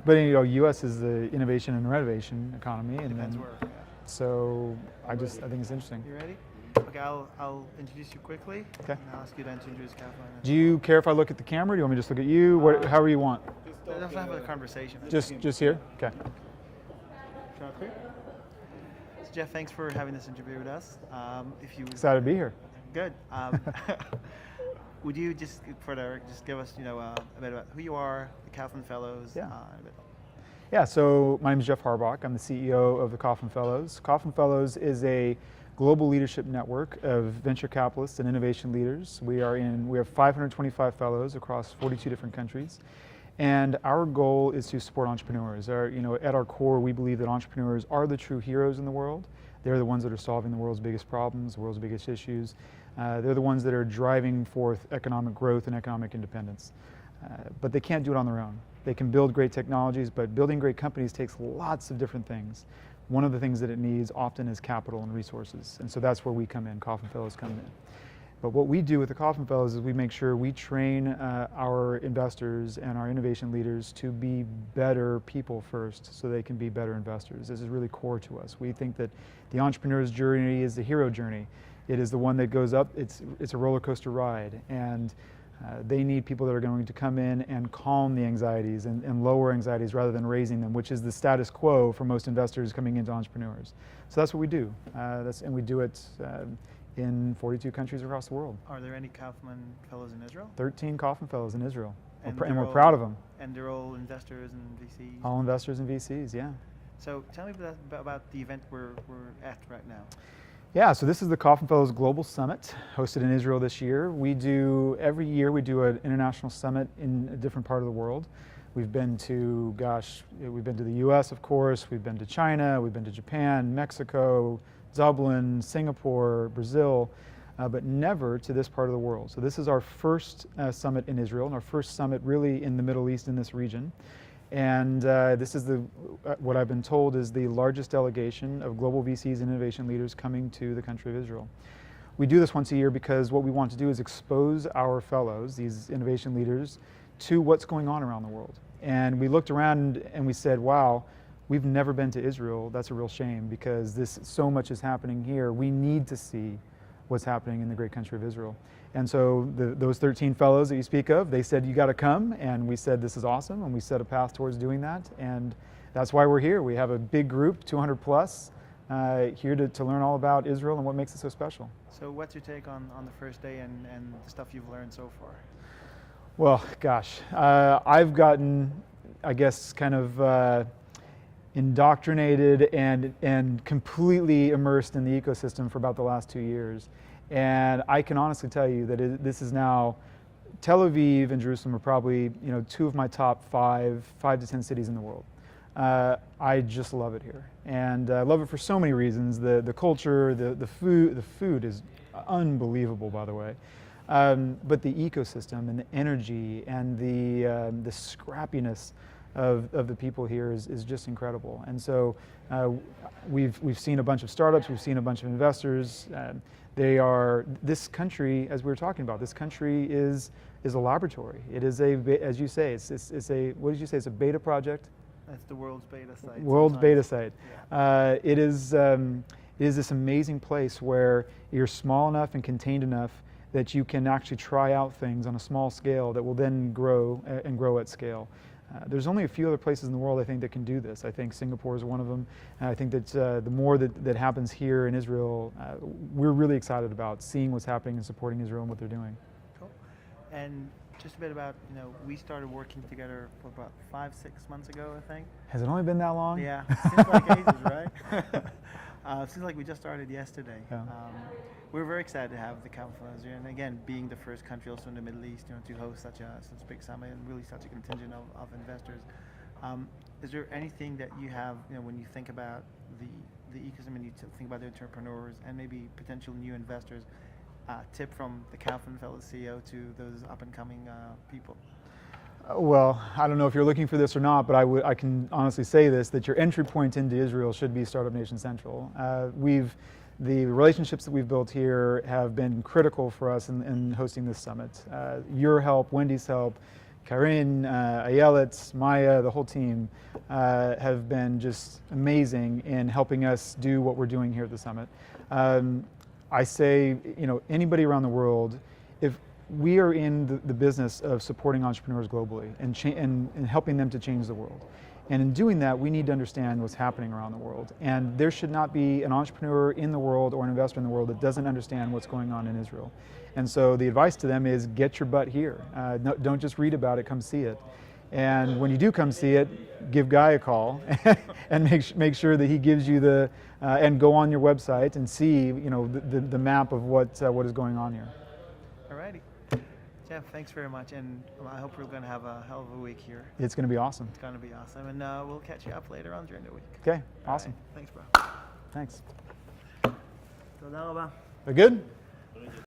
But U.S. is the innovation and renovation economy, and Depends then where. Yeah. so I think it's interesting. You ready? Okay, I'll introduce you quickly. Okay. And I'll ask you then to introduce Kauffman. Do you care if I look at the camera? Do you want me to just look at you? However you want. Let's have a conversation. Just here. Okay. So Jeff, thanks for having this interview with us. If you Excited to be here. good. Would you just give us a bit about who you are, the Kauffman Fellows? Yeah. A bit. Yeah, so my name is Jeff Harbach. I'm the CEO of the Kauffman Fellows. Kauffman Fellows is a global leadership network of venture capitalists and innovation leaders. We have 525 fellows across 42 different countries. And our goal is to support entrepreneurs. At our core, we believe that entrepreneurs are the true heroes in the world. They're the ones that are solving the world's biggest problems, the world's biggest issues. They're the ones that are driving forth economic growth and economic independence. But they can't do it on their own. They can build great technologies, but building great companies takes lots of different things. One of the things that it needs often is capital and resources. And so that's where we come in, Kauffman Fellows come in. But what we do with the Kauffman Fellows is we make sure we train our investors and our innovation leaders to be better people first so they can be better investors. This is really core to us. We think that the entrepreneur's journey is the hero journey. It is the one that goes up, it's a roller coaster ride. And they need people that are going to come in and calm the anxieties and lower anxieties rather than raising them, which is the status quo for most investors coming into entrepreneurs. So that's what we do. And we do it in 42 countries across the world. Are there any Kauffman Fellows in Israel? 13 Kauffman Fellows in Israel. And they're we're proud of them. And they're all investors and VCs? All investors and VCs, yeah. So tell me about the event we're at right now. Yeah, so this is the Kauffman Fellows Global Summit, hosted in Israel this year. Every year we do an international summit in a different part of the world. We've been to the US, of course, we've been to China, we've been to Japan, Mexico, Dublin, Singapore, Brazil, but never to this part of the world. So this is our first summit in Israel, and our first summit really in the Middle East in this region. And this is what I've been told is the largest delegation of global VCs and innovation leaders coming to the country of Israel. We do this once a year because what we want to do is expose our fellows, these innovation leaders, to what's going on around the world. And we looked around and we said, wow, we've never been to Israel. That's a real shame because so much is happening here. We need to see what's happening in the great country of Israel. And so those 13 fellows that you speak of, they said, you got to come. And we said, this is awesome. And we set a path towards doing that. And that's why we're here. We have a big group, 200 plus, here to learn all about Israel and what makes it so special. So what's your take on the first day and the stuff you've learned so far? Well, gosh, I've gotten, I guess, kind of indoctrinated and completely immersed in the ecosystem for about the last 2 years. And I can honestly tell you that this is now, Tel Aviv and Jerusalem are probably two of my top 5 to 10 cities in the world. I just love it here, and I love it for so many reasons. The culture, the food is unbelievable, by the way. But the ecosystem and the energy and the scrappiness of the people here is just incredible. And so we've seen a bunch of startups, we've seen a bunch of investors. This country, as we were talking about, this country is a laboratory. It is as you say, it's what did you say? It's a beta project. That's the world's beta site. World's beta site. Yeah. It is this amazing place where you're small enough and contained enough that you can actually try out things on a small scale that will then grow and grow at scale. There's only a few other places in the world, I think, that can do this. I think Singapore is one of them. And I think that the more that happens here in Israel, we're really excited about seeing what's happening and supporting Israel and what they're doing. Cool. And just a bit about, we started working together for about 5-6 months ago, I think. Has it only been that long? Yeah, seems like ages, right? Seems like we just started yesterday. Yeah. We're very excited to have the Kauffman Fellows here, and again, being the first country also in the Middle East, to host such a big summit and really such a contingent of investors. Is there anything that you have, when you think about the ecosystem and you think about the entrepreneurs and maybe potential new investors, tip from the Kauffman Fellows CEO to those up and coming people? Well, I don't know if you're looking for this or not, but I can honestly say this, that your entry point into Israel should be Startup Nation Central. The relationships that we've built here have been critical for us in hosting this summit. Your help, Wendy's help, Karin, Ayelet, Maya, the whole team have been just amazing in helping us do what we're doing here at the summit. I say, anybody around the world, if we are in the business of supporting entrepreneurs globally and helping them to change the world. And in doing that, we need to understand what's happening around the world. And there should not be an entrepreneur in the world or an investor in the world that doesn't understand what's going on in Israel. And so the advice to them is get your butt here. Don't just read about it, come see it. And when you do come see it, give Guy a call and make sure that he gives you and go on your website and see, the map of what is going on here. Alrighty. Jeff, thanks very much, and I hope we're going to have a hell of a week here. It's going to be awesome. It's going to be awesome, and we'll catch you up later on during the week. Okay, awesome. All right. Thanks, bro. Thanks. Toda raba. We're good?